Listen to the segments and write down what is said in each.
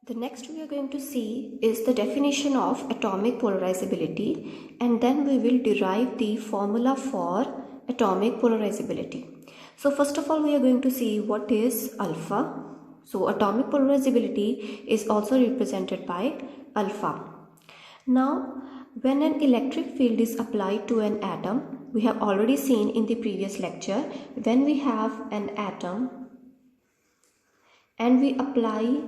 The next we are going to see is the definition of atomic polarizability, and then we will derive the formula for atomic polarizability. So first of all we are going to see what is alpha. So atomic polarizability is also represented by alpha. Now when an electric field is applied to an atom, we have already seen in the previous lecture, when we have an atom and we apply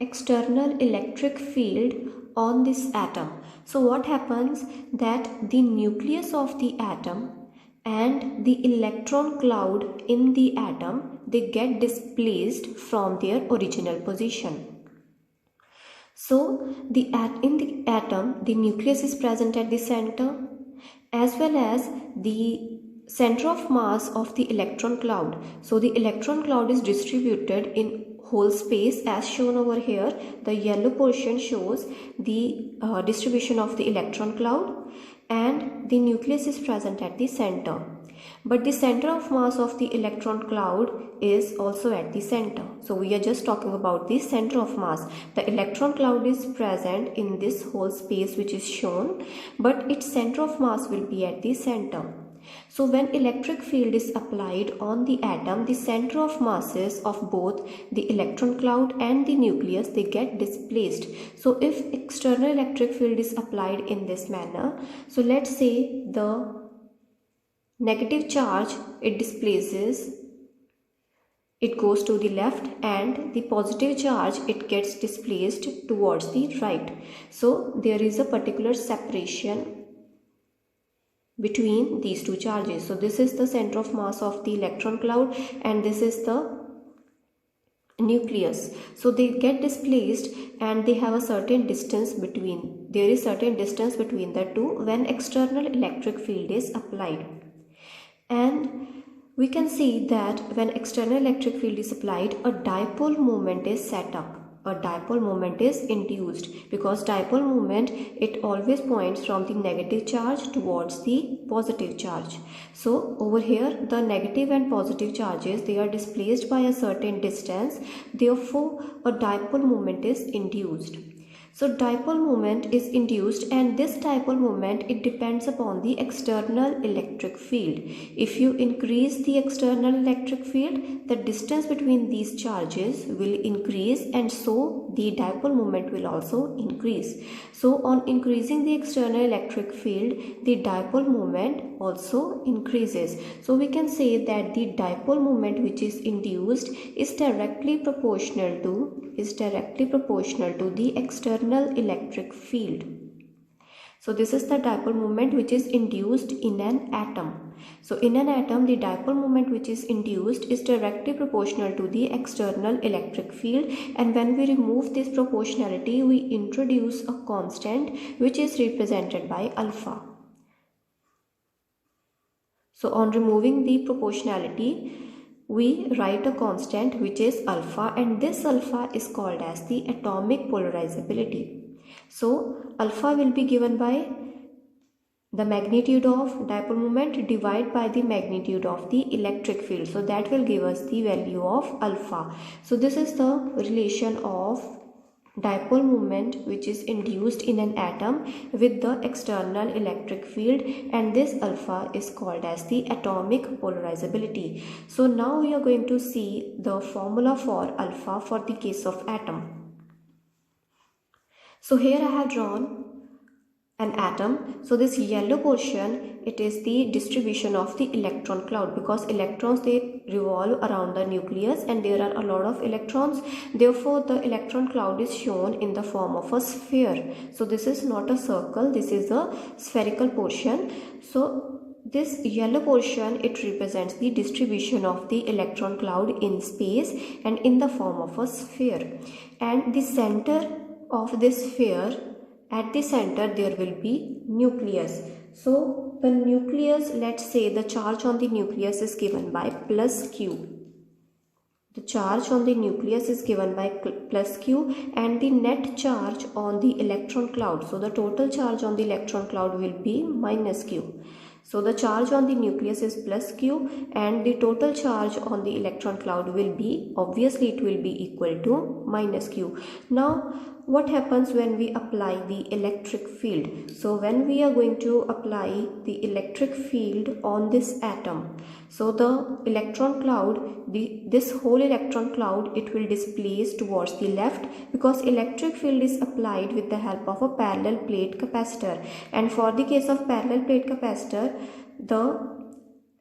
external electric field on this atom. So what happens that the nucleus of the atom and the electron cloud in the atom, they get displaced from their original position. So in the atom, the nucleus is present at the center, as well as the center of mass of the electron cloud. So the electron cloud is distributed in whole space as shown over here. The yellow portion shows the distribution of the electron cloud, and the nucleus is present at the center. But the center of mass of the electron cloud is also at the center. So we are just talking about the center of mass. The electron cloud is present in this whole space which is shown, but its center of mass will be at the center. So when electric field is applied on the atom, the center of masses of both the electron cloud and the nucleus, they get displaced. So if external electric field is applied in this manner, so let's say the negative charge, it displaces, it goes to the left, and the positive charge, it gets displaced towards the right. So there is a particular separation between these two charges. So this is the center of mass of the electron cloud and this is the nucleus. So they get displaced and they have a certain distance between, there is certain distance between the two when external electric field is applied. And we can see that when external electric field is applied, a dipole moment is set up. A dipole moment is induced, because dipole moment, it always points from the negative charge towards the positive charge. So over here the negative and positive charges, they are displaced by a certain distance, therefore a dipole moment is induced. So dipole moment is induced, and this dipole moment, it depends upon the external electric field. If you increase the external electric field, the distance between these charges will increase, and so the dipole moment will also increase. So on increasing the external electric field, the dipole moment also increases. So we can say that the dipole moment which is induced is directly proportional to the external electric field. So this is the dipole moment which is induced in an atom. So in an atom, the dipole moment which is induced is directly proportional to the external electric field, and when we remove this proportionality, we introduce a constant which is represented by alpha. So on removing the proportionality, we write a constant which is alpha, and this alpha is called as the atomic polarizability. So alpha will be given by the magnitude of dipole moment divided by the magnitude of the electric field. So that will give us the value of alpha. So this is the relation of dipole moment which is induced in an atom with the external electric field, and this alpha is called as the atomic polarizability. So now we are going to see the formula for alpha for the case of atom. So here I have drawn an atom. So this yellow portion, it is the distribution of the electron cloud, because electrons, they revolve around the nucleus and there are a lot of electrons, therefore the electron cloud is shown in the form of a sphere. So this is not a circle, this is a spherical portion. So this yellow portion, it represents the distribution of the electron cloud in space and in the form of a sphere, and the center of this sphere, at the center there will be nucleus. So the nucleus, let's say the charge on the nucleus is given by plus q. The charge on the nucleus is given by plus q, and the net charge on the electron cloud, so the total charge on the electron cloud will be minus q. So the charge on the nucleus is plus q, and the total charge on the electron cloud will be, obviously it will be equal to minus q. Now what happens when we apply the electric field? So when we are going to apply the electric field on this atom, so the electron cloud, this whole electron cloud, it will displace towards the left, because electric field is applied with the help of a parallel plate capacitor. And for the case of parallel plate capacitor, the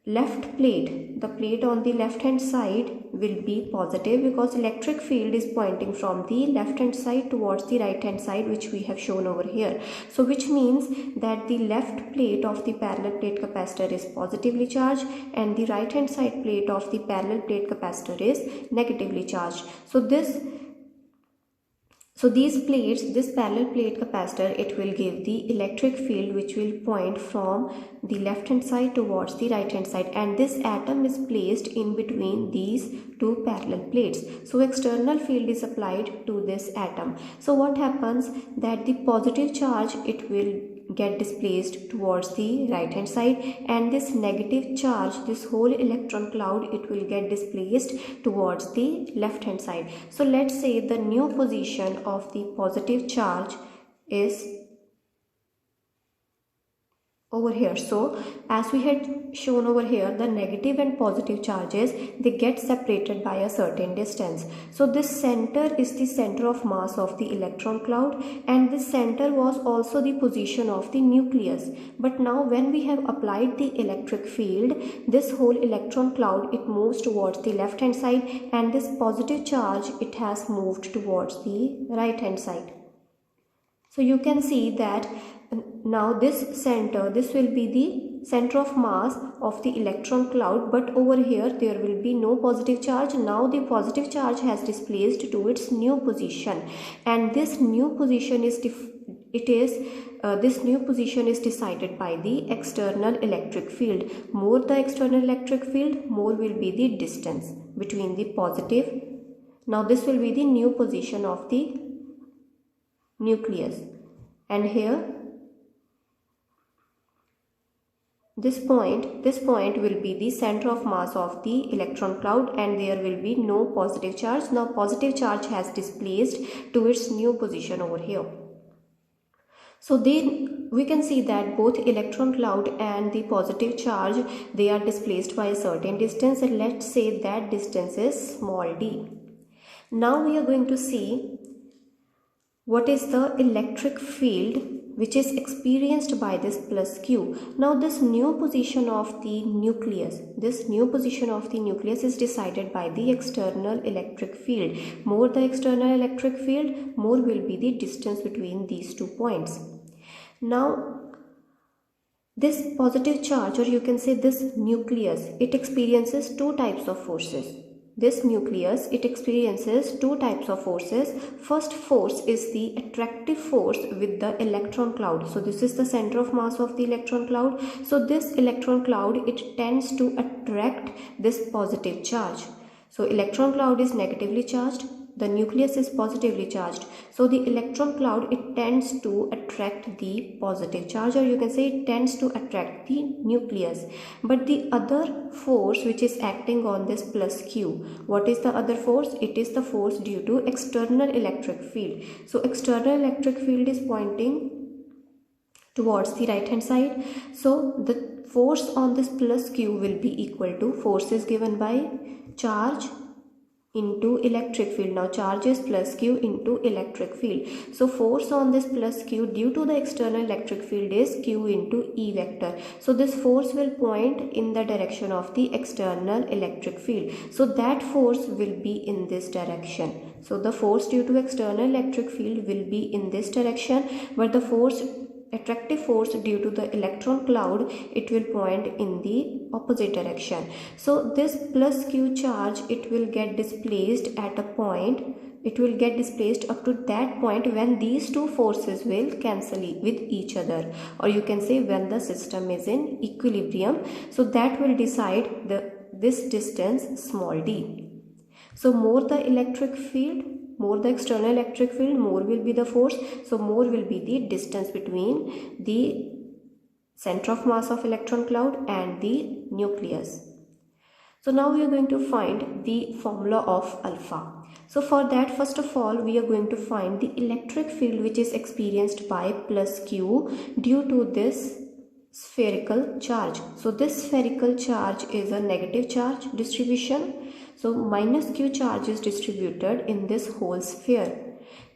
left plate, the plate on the left hand side will be positive, because electric field is pointing from the left hand side towards the right hand side, which we have shown over here. So which means that the left plate of the parallel plate capacitor is positively charged, and the right hand side plate of the parallel plate capacitor is negatively charged. So these plates, this parallel plate capacitor, it will give the electric field which will point from the left hand side towards the right hand side, and this atom is placed in between these two parallel plates. So external field is applied to this atom. So what happens, that the positive charge, it will get displaced towards the right hand side, and this negative charge, this whole electron cloud, it will get displaced towards the left hand side. So let's say the new position of the positive charge is over here. So as we had shown over here, the negative and positive charges, they get separated by a certain distance. So this center is the center of mass of the electron cloud, and this center was also the position of the nucleus. But now when we have applied the electric field, this whole electron cloud, it moves towards the left hand side, and this positive charge, it has moved towards the right hand side. So you can see that now this center, this will be the center of mass of the electron cloud, but over here there will be no positive charge. Now the positive charge has displaced to its new position, and this new position is this new position is decided by the external electric field. More the external electric field, more will be the distance between the positive. Now this will be the new position of the nucleus, and here this point will be the center of mass of the electron cloud, and there will be no positive charge. Now positive charge has displaced to its new position over here. So then we can see that both electron cloud and the positive charge, they are displaced by a certain distance, and let's say that distance is small d. Now we are going to see what is the electric field which is experienced by this plus q. Now this new position of the nucleus, is decided by the external electric field. More the external electric field, more will be the distance between these 2 points. Now this positive charge, or you can say this nucleus, it experiences 2 types of forces. This nucleus, it experiences 2 types of forces. First force is the attractive force with the electron cloud. So this is the center of mass of the electron cloud. So this electron cloud, it tends to attract this positive charge. So electron cloud is negatively charged, the nucleus is positively charged. So the electron cloud, it tends to attract the positive charge, or you can say it tends to attract the nucleus. But the other force which is acting on this plus q, what is the other force? It is the force due to external electric field. So external electric field is pointing towards the right hand side. So the force on this plus q will be equal to force is given by charge into electric field. Now charge is plus q into electric field. So force on this plus q due to the external electric field is q into E vector. So this force will point in the direction of the external electric field. So that force will be in this direction. So the force due to external electric field will be in this direction, but the attractive force due to the electron cloud, it will point in the opposite direction. So this plus q charge, it will get displaced at a point, it will get displaced up to that point when these 2 forces will cancel with each other, or you can say when the system is in equilibrium. So that will decide this distance small d. So more the electric field, more the external electric field, more will be the force. So more will be the distance between the center of mass of electron cloud and the nucleus. So now we are going to find the formula of alpha. So for that, first of all, we are going to find the electric field which is experienced by plus Q due to this spherical charge. So this spherical charge is a negative charge distribution. So minus Q charge is distributed in this whole sphere.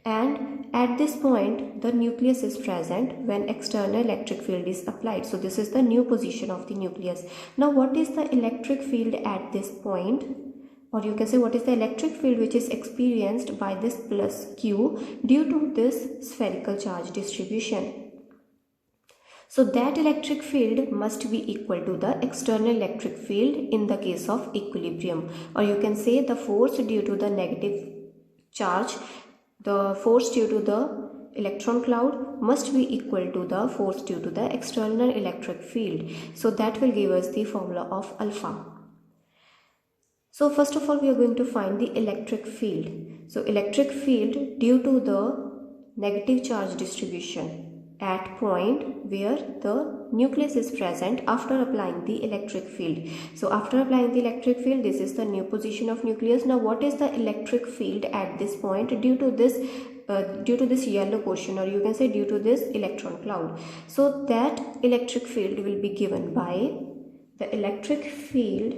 And at this point the nucleus is present when external electric field is applied. So this is the new position of the nucleus. Now what is the electric field at this point, or you can say what is the electric field which is experienced by this plus Q due to this spherical charge distribution? So that electric field must be equal to the external electric field in the case of equilibrium, or you can say the force due to the negative charge, the force due to the electron cloud must be equal to the force due to the external electric field. So that will give us the formula of alpha. So first of all, we are going to find the electric field. So electric field due to the negative charge distribution at point where the nucleus is present after applying the electric field. So after applying the electric field, this is the new position of nucleus. Now what is the electric field at this point due to this yellow portion, or you can say due to this electron cloud? So that electric field will be given by the electric field,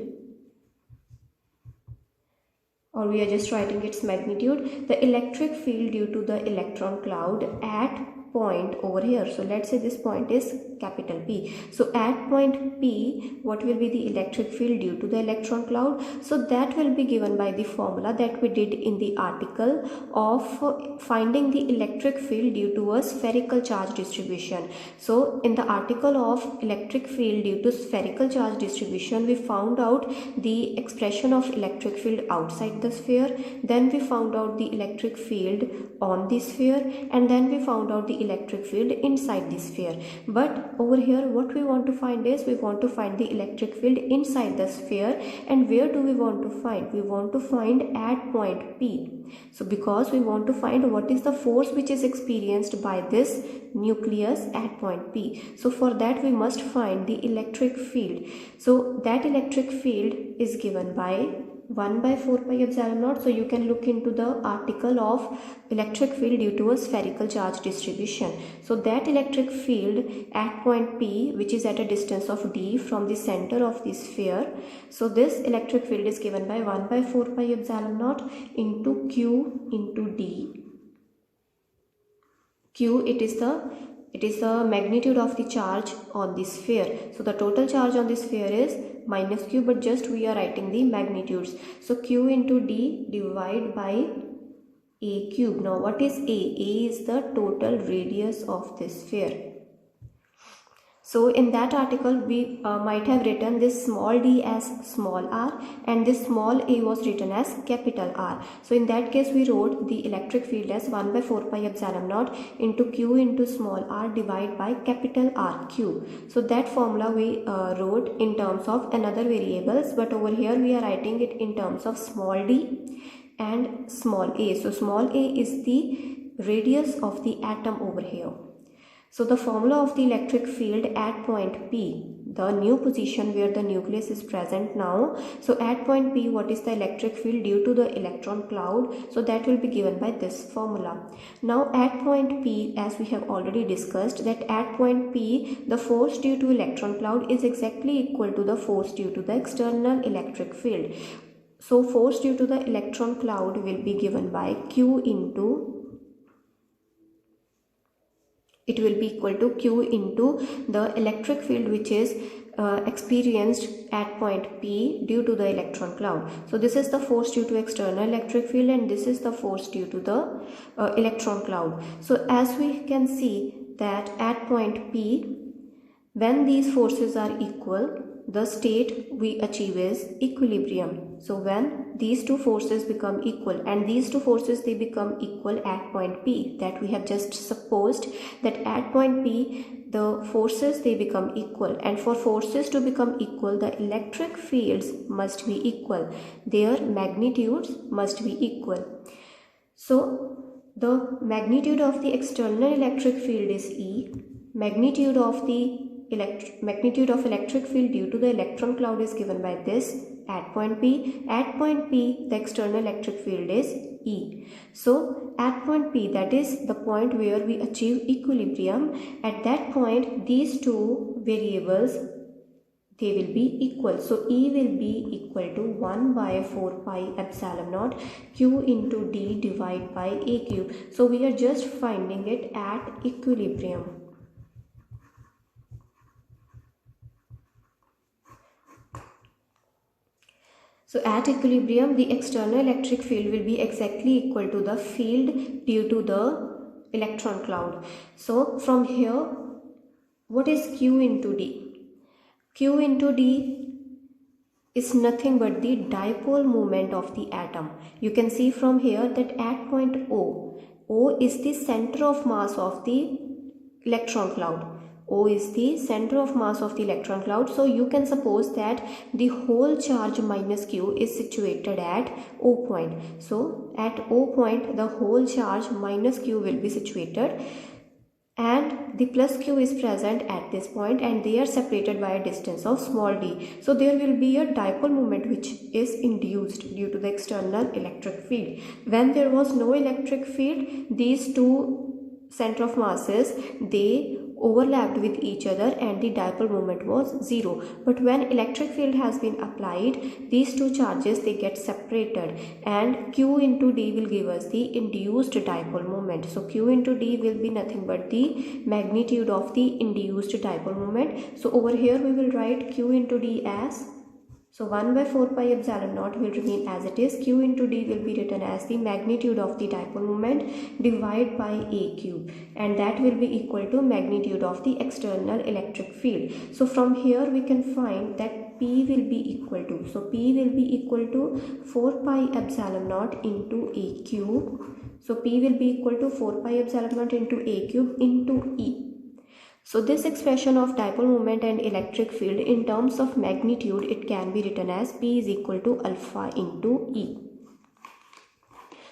or we are just writing its magnitude, the electric field due to the electron cloud at point over here. So let's say this point is capital P. So at point P, what will be the electric field due to the electron cloud? So that will be given by the formula that we did in the article of finding the electric field due to a spherical charge distribution. So in the article of electric field due to spherical charge distribution, we found out the expression of electric field outside the sphere, then we found out the electric field on the sphere, and then we found out the electric field inside the sphere. But over here what we want to find is, we want to find the electric field inside the sphere. And where do we want to find? We want to find at point P. So because we want to find what is the force which is experienced by this nucleus at point P. So for that we must find the electric field. So that electric field is given by 1 by 4 pi epsilon naught. So you can look into the article of electric field due to a spherical charge distribution. So that electric field at point P, which is at a distance of d from the center of the sphere, so this electric field is given by 1 by 4 pi epsilon naught into Q into d. Q, it is the magnitude of the charge on the sphere. So the total charge on the sphere is minus Q, but just we are writing the magnitudes. So Q into D divided by A cube. Now what is A? A is the total radius of this sphere. So in that article we might have written this small d as small r and this small a was written as capital R. So in that case we wrote the electric field as 1 by 4 pi epsilon naught into Q into small r divided by capital R cube. So that formula we wrote in terms of another variables, but over here we are writing it in terms of small d and small a. So small a is the radius of the atom over here. So the formula of the electric field at point P, the new position where the nucleus is present now. So at point P, what is the electric field due to the electron cloud? So that will be given by this formula. Now at point P, as we have already discussed, that at point P, the force due to electron cloud is exactly equal to the force due to the external electric field. So force due to the electron cloud will be given by Q into, it will be equal to Q into the electric field which is experienced at point P due to the electron cloud. So this is the force due to external electric field and this is the force due to the electron cloud. So as we can see that at point P, when these forces are equal, the state we achieve is equilibrium. So when these two forces become equal, and these two forces they become equal at point P, that we have just supposed that at point P the forces they become equal, and for forces to become equal the electric fields must be equal, their magnitudes must be equal. So the magnitude of the external electric field is E, magnitude of the magnitude of electric field due to the electron cloud is given by this at point P. At point P, the external electric field is E. So at point P, that is the point where we achieve equilibrium, at that point these two variables, they will be equal. So E will be equal to 1 by 4 pi epsilon naught Q into D divided by A cube. So we are just finding it at equilibrium. So at equilibrium, the external electric field will be exactly equal to the field due to the electron cloud. So from here, what is Q into D? Q into D is nothing but the dipole moment of the atom. You can see from here that at point O is the center of mass of the electron cloud. O is the center of mass of the electron cloud. So you can suppose that the whole charge minus Q is situated at O point. So at O point, the whole charge minus Q will be situated, and the plus Q is present at this point, and they are separated by a distance of small d. So there will be a dipole moment which is induced due to the external electric field. When there was no electric field, these two center of masses, they overlapped with each other and the dipole moment was 0. But when electric field has been applied, these two charges, they get separated, and Q into D will give us the induced dipole moment. So Q into D will be nothing but the magnitude of the induced dipole moment. So over here we will write Q into D as, so 1 by 4 pi epsilon naught will remain as it is. Q into D will be written as the magnitude of the dipole moment divided by A cube, and that will be equal to magnitude of the external electric field. So from here we can find that P will be equal to, so P will be equal to 4 pi epsilon naught into A cube. So P will be equal to 4 pi epsilon naught into A cube into E. So this expression of dipole moment and electric field in terms of magnitude, it can be written as P is equal to alpha into E.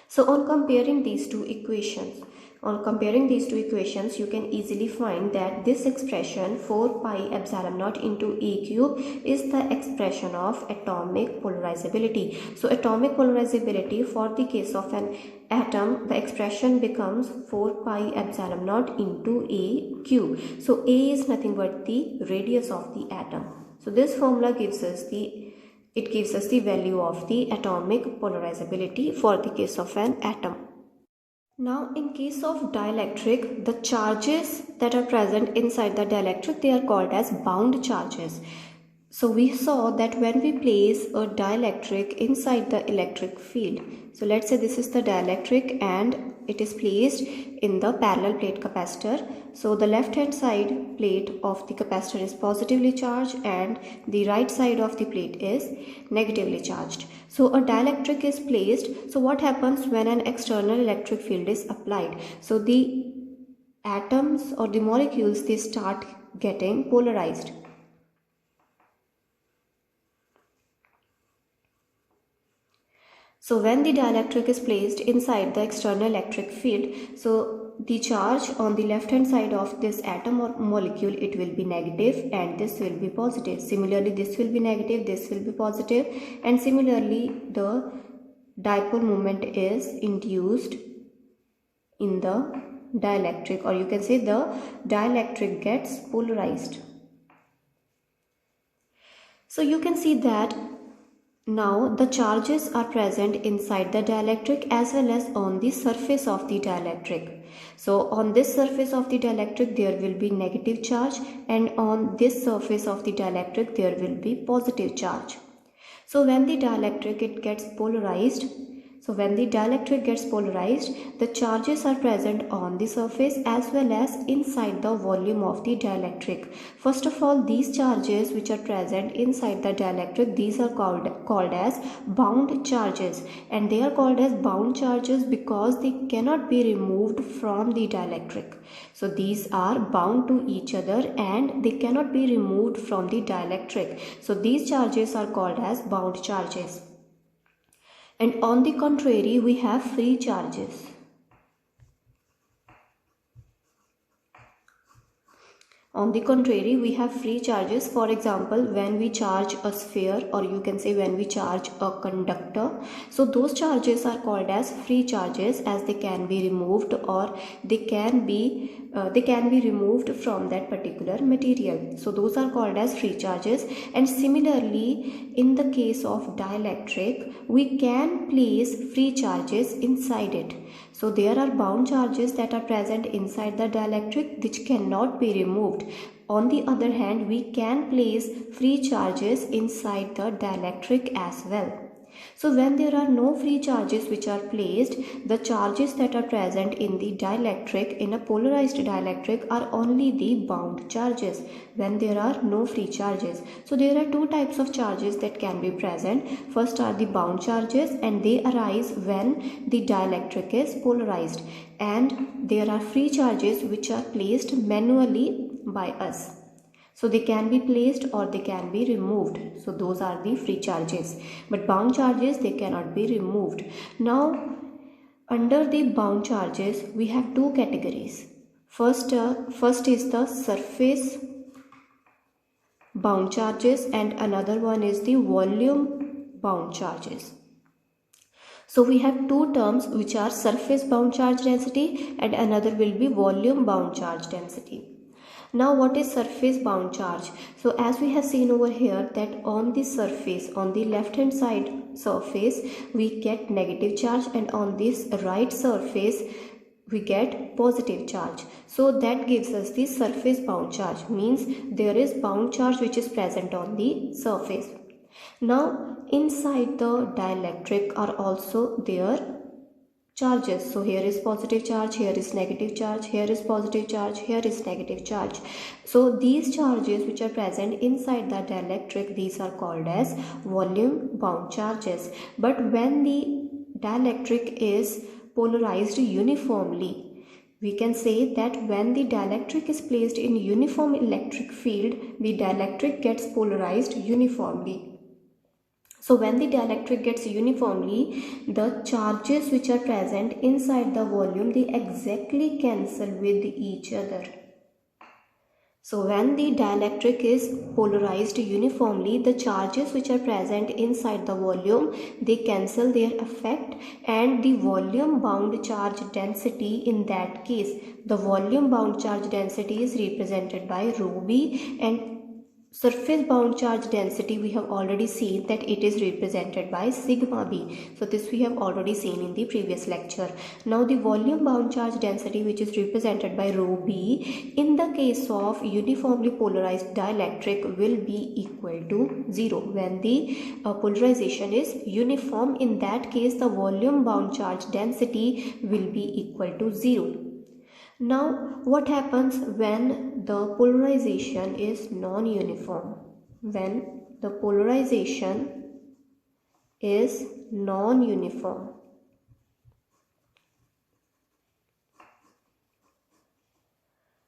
So on comparing these two equations, you can easily find that this expression 4 pi epsilon naught into A cube is the expression of atomic polarizability. So atomic polarizability, for the case of an atom, the expression becomes 4 pi epsilon naught into A cube. So A is nothing but the radius of the atom. So this formula gives us the value of the atomic polarizability for the case of an atom. Now in case of dielectric, the charges that are present inside the dielectric, they are called as bound charges. So we saw that when we place a dielectric inside the electric field, so let's say this is the dielectric and it is placed in the parallel plate capacitor. So the left hand side plate of the capacitor is positively charged and the right side of the plate is negatively charged. So a dielectric is placed. So what happens when an external electric field is applied? So the atoms or the molecules, they start getting polarized. So when the dielectric is placed inside the external electric field, so the charge on the left hand side of this atom or molecule, it will be negative and this will be positive. Similarly, this will be negative, this will be positive, and similarly the dipole moment is induced in the dielectric, or you can say the dielectric gets polarized. So you can see that now the charges are present inside the dielectric as well as on the surface of the dielectric. So on this surface of the dielectric there will be negative charge, and on this surface of the dielectric there will be positive charge. So when the dielectric gets polarized, the charges are present on the surface as well as inside the volume of the dielectric. First of all, these charges which are present inside the dielectric, these are called as bound charges, and they are called as bound charges because they cannot be removed from the dielectric. So these are bound to each other and they cannot be removed from the dielectric. So these charges are called as bound charges. And on the contrary, we have free charges. On the contrary, we have free charges. For example, when we charge a sphere, or you can say when we charge a conductor, so those charges are called as free charges, as they can be removed, or they can be removed from that particular material. So those are called as free charges. And similarly, in the case of dielectric, we can place free charges inside it. So there are bound charges that are present inside the dielectric which cannot be removed. On the other hand, we can place free charges inside the dielectric as well. So when there are no free charges which are placed, the charges that are present in the dielectric, in a polarized dielectric, are only the bound charges when there are no free charges. So there are two types of charges that can be present. First are the bound charges, and they arise when the dielectric is polarized. And there are free charges which are placed manually by us. So they can be placed or they can be removed. So those are the free charges. But bound charges, they cannot be removed. Now, under the bound charges, we have two categories. First is the surface bound charges, and another one is the volume bound charges. So we have two terms which are surface bound charge density, and another will be volume bound charge density. Now what is surface bound charge? So as we have seen over here, that on the surface, on the left hand side surface, we get negative charge, and on this right surface we get positive charge. So that gives us the surface bound charge, means there is bound charge which is present on the surface. Now inside the dielectric are also there charges. So here is positive charge, here is negative charge, here is positive charge, here is negative charge. So these charges which are present inside the dielectric, these are called as volume bound charges. But when the dielectric is polarized uniformly, we can say that when the dielectric is placed in uniform electric field, the dielectric gets polarized uniformly. So when the dielectric gets uniformly, the charges which are present inside the volume, they exactly cancel with each other. So when the dielectric is polarized uniformly, the charges which are present inside the volume, they cancel their effect, and the volume bound charge density, in that case, the volume bound charge density is represented by rho b, and surface bound charge density, we have already seen that it is represented by sigma b. So this we have already seen in the previous lecture. Now the volume bound charge density, which is represented by rho b, in the case of uniformly polarized dielectric, will be equal to 0. When the polarization is uniform, in that case the volume bound charge density will be equal to 0. Now what happens when the polarization is non-uniform? When the polarization is non-uniform,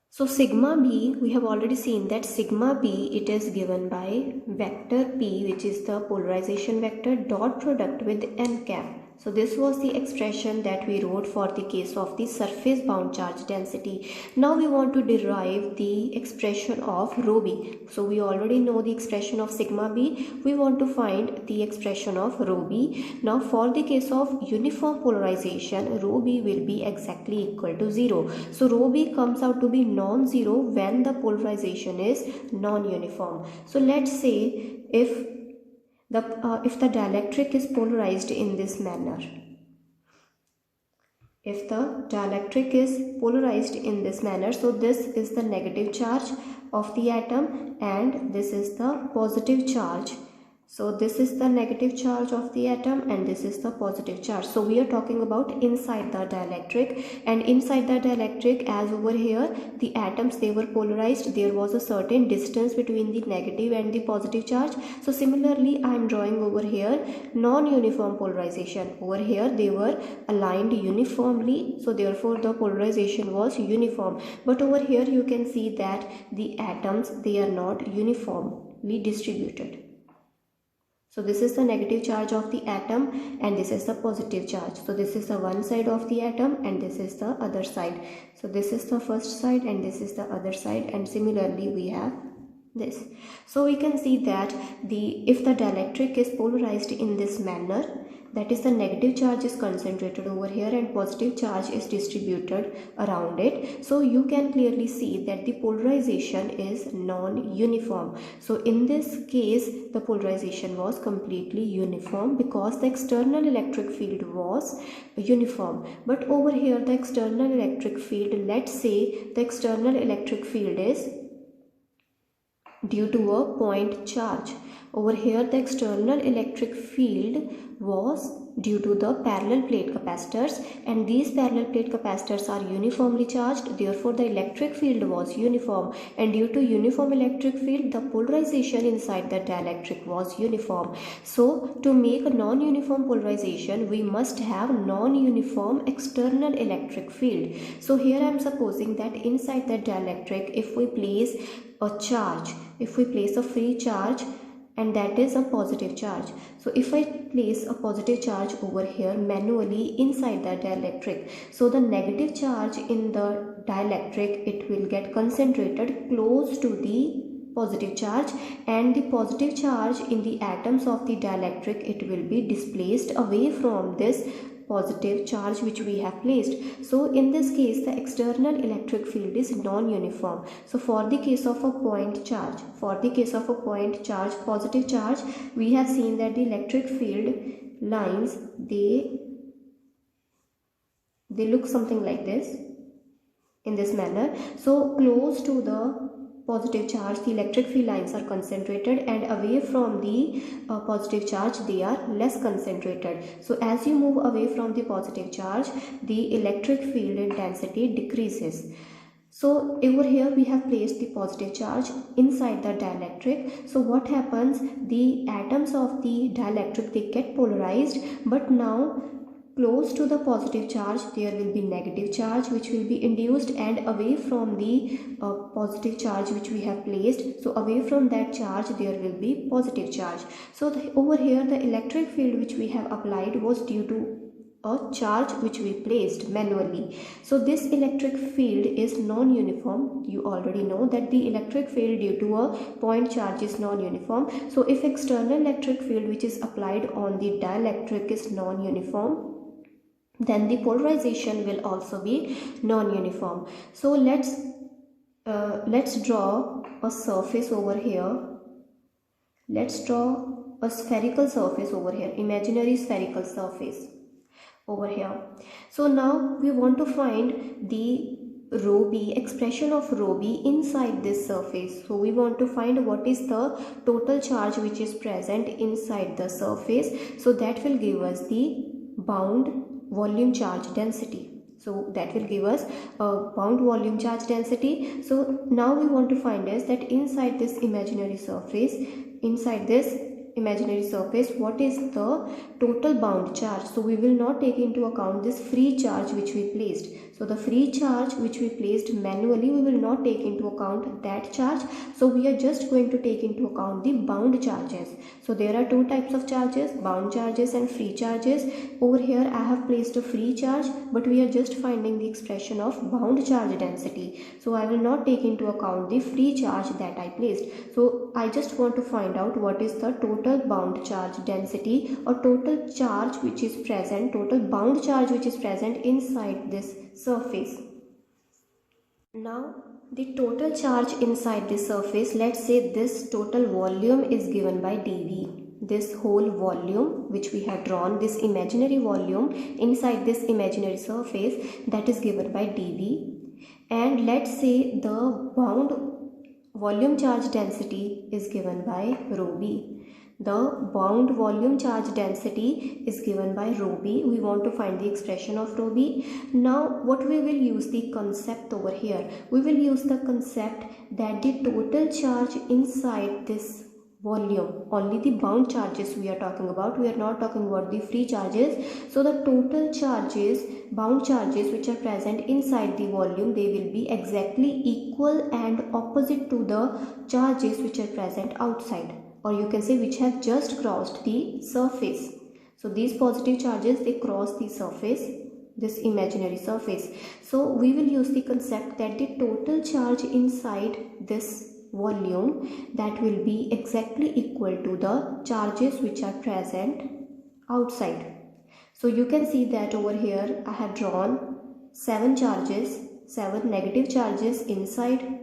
so sigma b, we have already seen that sigma b, it is given by vector p, which is the polarization vector, dot product with n cap. So this was the expression that we wrote for the case of the surface bound charge density. Now we want to derive the expression of rho b. So we already know the expression of sigma b. We want to find the expression of rho b. Now for the case of uniform polarization, rho b will be exactly equal to 0. So rho b comes out to be non-zero when the polarization is non-uniform. So let's say if the dielectric is polarized in this manner, if the dielectric is polarized in this manner, so this is the negative charge of the atom and this is the positive charge. So this is the negative charge of the atom and this is the positive charge. So we are talking about inside the dielectric, and inside the dielectric, as over here the atoms, they were polarized, there was a certain distance between the negative and the positive charge. So similarly I am drawing over here non-uniform polarization. Over here they were aligned uniformly, so therefore the polarization was uniform. But over here you can see that the atoms, they are not uniformly distributed. So this is the negative charge of the atom and this is the positive charge. So this is the one side of the atom and this is the other side. So this is the first side and this is the other side, and similarly we have this. So we can see that if the dielectric is polarized in this manner, that is the negative charge is concentrated over here and positive charge is distributed around it. So you can clearly see that the polarization is non-uniform. So in this case the polarization was completely uniform because the external electric field was uniform. But over here the external electric field, let's say the external electric field is due to a point charge. Over here the external electric field was due to the parallel plate capacitors, and these parallel plate capacitors are uniformly charged, therefore the electric field was uniform, and due to uniform electric field the polarization inside the dielectric was uniform. So to make a non-uniform polarization we must have non-uniform external electric field. So here I am supposing that inside the dielectric, if we place a charge, if we place a free charge, and that is a positive charge. So if I place a positive charge over here manually inside the dielectric, so the negative charge in the dielectric, it will get concentrated close to the positive charge, and the positive charge in the atoms of the dielectric, it will be displaced away from this positive charge which we have placed. So in this case the external electric field is non-uniform. So for the case of a point charge, positive charge, we have seen that the electric field lines, they look something like this, in this manner. So close to the positive charge the electric field lines are concentrated, and away from the positive charge they are less concentrated. So as you move away from the positive charge, the electric field intensity decreases. So over here we have placed the positive charge inside the dielectric. So what happens, the atoms of the dielectric, they get polarized, but now close to the positive charge there will be negative charge which will be induced, and away from the positive charge which we have placed, so away from that charge there will be positive charge. So over here the electric field which we have applied was due to a charge which we placed manually. So this electric field is non-uniform. You already know that the electric field due to a point charge is non-uniform. So if external electric field which is applied on the dielectric is non-uniform, then the polarization will also be non-uniform. So let's draw a surface over here. Let's draw a spherical surface over here, imaginary spherical surface over here. So now we want to find the rho b, expression of rho b inside this surface. So we want to find what is the total charge which is present inside the surface. So that will give us the bound volume charge density. So that will give us a bound volume charge density. So now we want to find is that inside this imaginary surface, what is the total bound charge. So we will not take into account this free charge which we placed. So the free charge which we placed manually, we will not take into account that charge. So we are just going to take into account the bound charges. So there are two types of charges, bound charges and free charges. Over here I have placed a free charge, but we are just finding the expression of bound charge density. So I will not take into account the free charge that I placed. So I just want to find out what is the total bound charge density, or total charge which is present, total bound charge which is present inside this surface. Now the total charge inside this surface, let's say this total volume is given by dV. This whole volume which we have drawn, this imaginary volume inside this imaginary surface, that is given by dV. And let's say the bound volume charge density is given by rho b. The bound volume charge density is given by rho b. We want to find the expression of rho b. Now what we will use the concept over here. We will use the concept that the total charge inside this volume, only the bound charges we are talking about, we are not talking about the free charges. So the total charges, bound charges which are present inside the volume, they will be exactly equal and opposite to the charges which are present outside. or you can say which have just crossed the surface. So these positive charges, they cross the surface, this imaginary surface. So we will use the concept that the total charge inside this volume, that will be exactly equal to the charges which are present outside. So you can see that over here I have drawn 7 charges, 7 negative charges inside,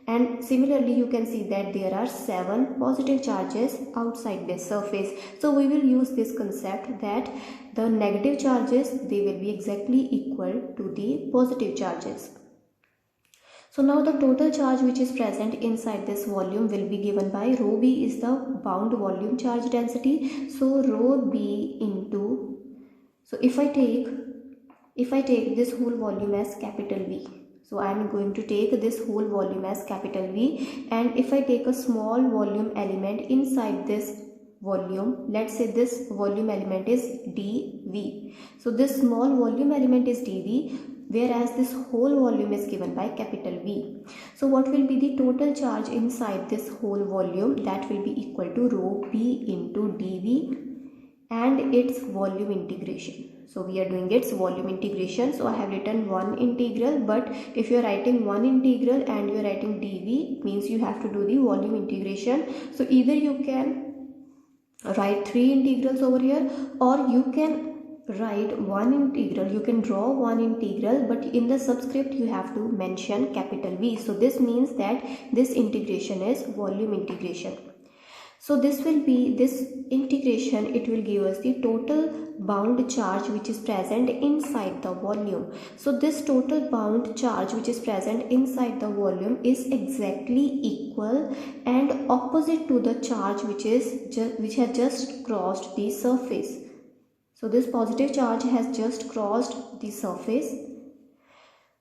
and similarly you can see that there are 7 positive charges outside this surface. So we will use this concept that the negative charges, they will be exactly equal to the positive charges. So now the total charge which is present inside this volume will be given by rho b is the bound volume charge density. So rho b into, so if I take this whole volume as capital V, so I am going to take this whole volume as capital V, and if I take a small volume element inside this volume, let's say this volume element is dV. So this small volume element is dV, whereas this whole volume is given by capital V. So what will be the total charge inside this whole volume? That will be equal to rho b into dV and its volume integration. So we are doing its volume integration. So I have written one integral, but if you are writing one integral and you are writing dV, means you have to do the volume integration. So either you can write 3 integrals over here, or you can write one integral, you can draw one integral, but in the subscript you have to mention capital V. So this means that this integration is volume integration. So this will be, this integration, it will give us the total bound charge which is present inside the volume. So this total bound charge which is present inside the volume is exactly equal and opposite to the charge which has just crossed the surface. So this positive charge has just crossed the surface.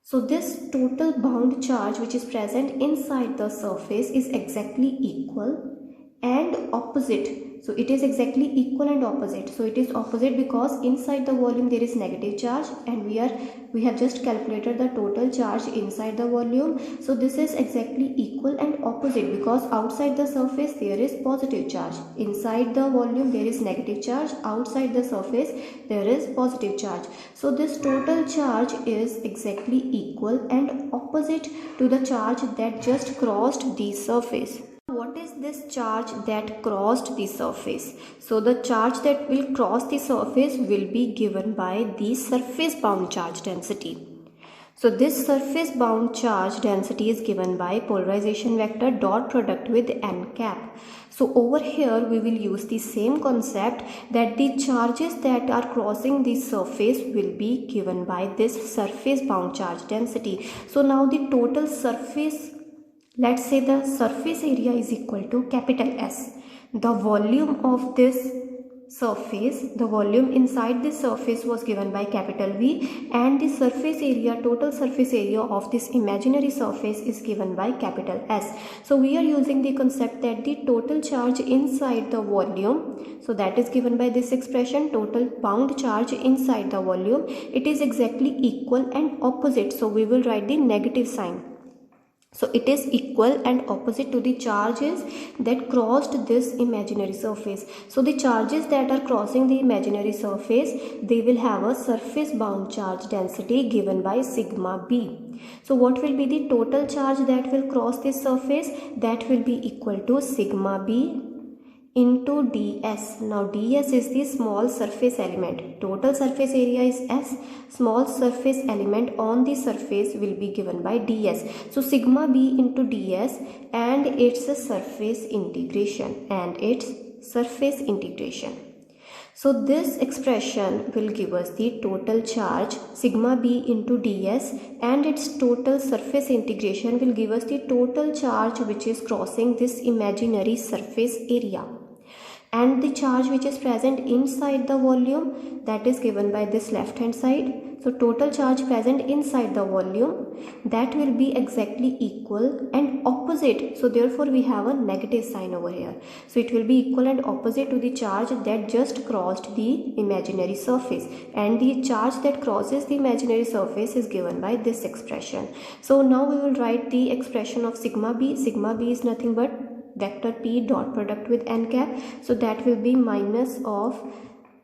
So this total bound charge which is present inside the surface is exactly equal and opposite. So it is exactly equal and opposite. So it is opposite because inside the volume there is negative charge, and we have just calculated the total charge inside the volume. So this is exactly equal and opposite because outside the surface there is positive charge, inside the volume there is negative charge, outside the surface there is positive charge. So this total charge is exactly equal and opposite to the charge that just crossed the surface. What is this charge that crossed the surface? So the charge that will cross the surface will be given by the surface bound charge density. So this surface bound charge density is given by polarization vector dot product with n cap. So over here we will use the same concept that the charges that are crossing the surface will be given by this surface bound charge density. So now the total surface, let's say the surface area is equal to capital S. The volume of this surface, the volume inside this surface was given by capital V, and the surface area, total surface area of this imaginary surface is given by capital S. So we are using the concept that the total charge inside the volume, so that is given by this expression, total bound charge inside the volume, it is exactly equal and opposite. So we will write the negative sign. So it is equal and opposite to the charges that crossed this imaginary surface. So the charges that are crossing the imaginary surface, they will have a surface bound charge density given by sigma b. So what will be the total charge that will cross this surface? That will be equal to sigma b into ds. Now ds is the small surface element. Total surface area is S. Small surface element on the surface will be given by ds. So sigma b into ds and its surface integration So this expression will give us the total charge sigma b into ds, and its total surface integration will give us the total charge which is crossing this imaginary surface area. And the charge which is present inside the volume, that is given by this left hand side. So total charge present inside the volume, that will be exactly equal and opposite. So therefore we have a negative sign over here. So it will be equal and opposite to the charge that just crossed the imaginary surface, and the charge that crosses the imaginary surface is given by this expression. So now we will write the expression of sigma b. Sigma b is nothing but vector p dot product with n cap, so that will be minus of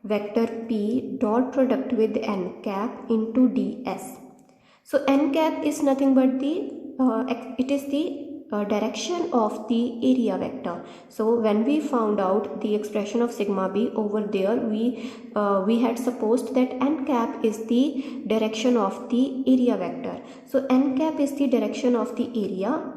vector p dot product with n cap into ds. So n cap is nothing but it is the direction of the area vector. So when we found out the expression of sigma b over there, we had supposed that n cap is the direction of the area vector. So n cap is the direction of the area.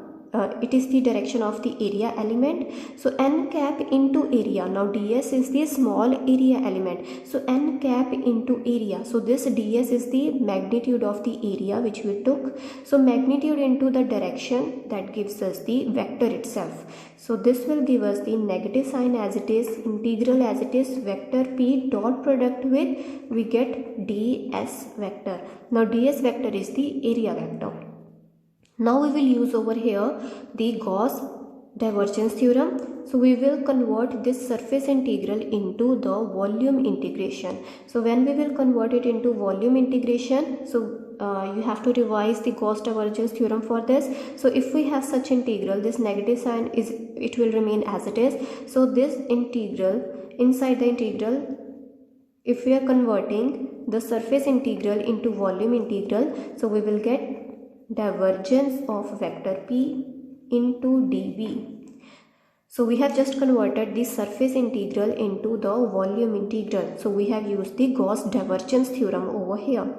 It is the direction of the area element. So n cap into area. Now ds is the small area element. So n cap into area. So this ds is the magnitude of the area which we took. So magnitude into the direction, that gives us the vector itself. So this will give us the negative sign as it is, integral as it is, vector p dot product with, we get ds vector. Now ds vector is the area vector. Now we will use over here the Gauss divergence theorem. So we will convert this surface integral into the volume integration. So when we will convert it into volume integration, so you have to revise the Gauss divergence theorem for this. So if we have such integral, this negative sign it will remain as it is. So this integral, inside the integral, if we are converting the surface integral into volume integral, so we will get divergence of vector p into dv. So we have just converted the surface integral into the volume integral. So we have used the Gauss divergence theorem over here.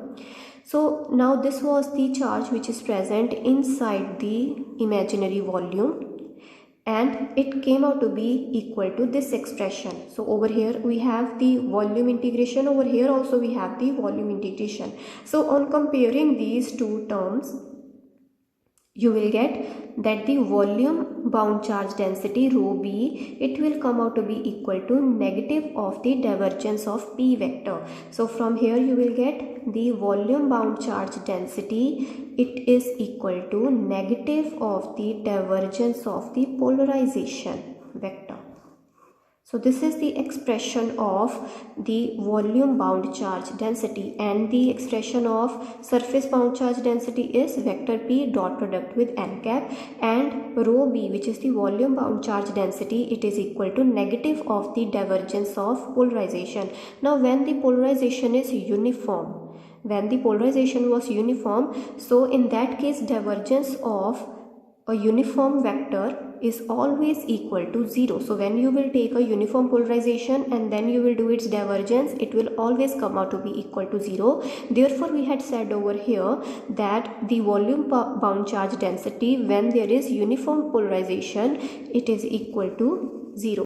So now this was the charge which is present inside the imaginary volume, and it came out to be equal to this expression. So over here we have the volume integration, over here also we have the volume integration. So on comparing these two terms, you will get that the volume bound charge density rho b, it will come out to be equal to negative of the divergence of p vector. So from here you will get the volume bound charge density, it is equal to negative of the divergence of the polarization vector. So this is the expression of the volume bound charge density, and the expression of surface bound charge density is vector p dot product with n cap, and rho b, which is the volume bound charge density, it is equal to negative of the divergence of polarization. Now when the polarization is uniform, when the polarization was uniform, so in that case divergence of a uniform vector is always equal to 0. So when you will take a uniform polarization and then you will do its divergence, it will always come out to be equal to 0. Therefore we had said over here that the volume bound charge density, when there is uniform polarization, it is equal to 0.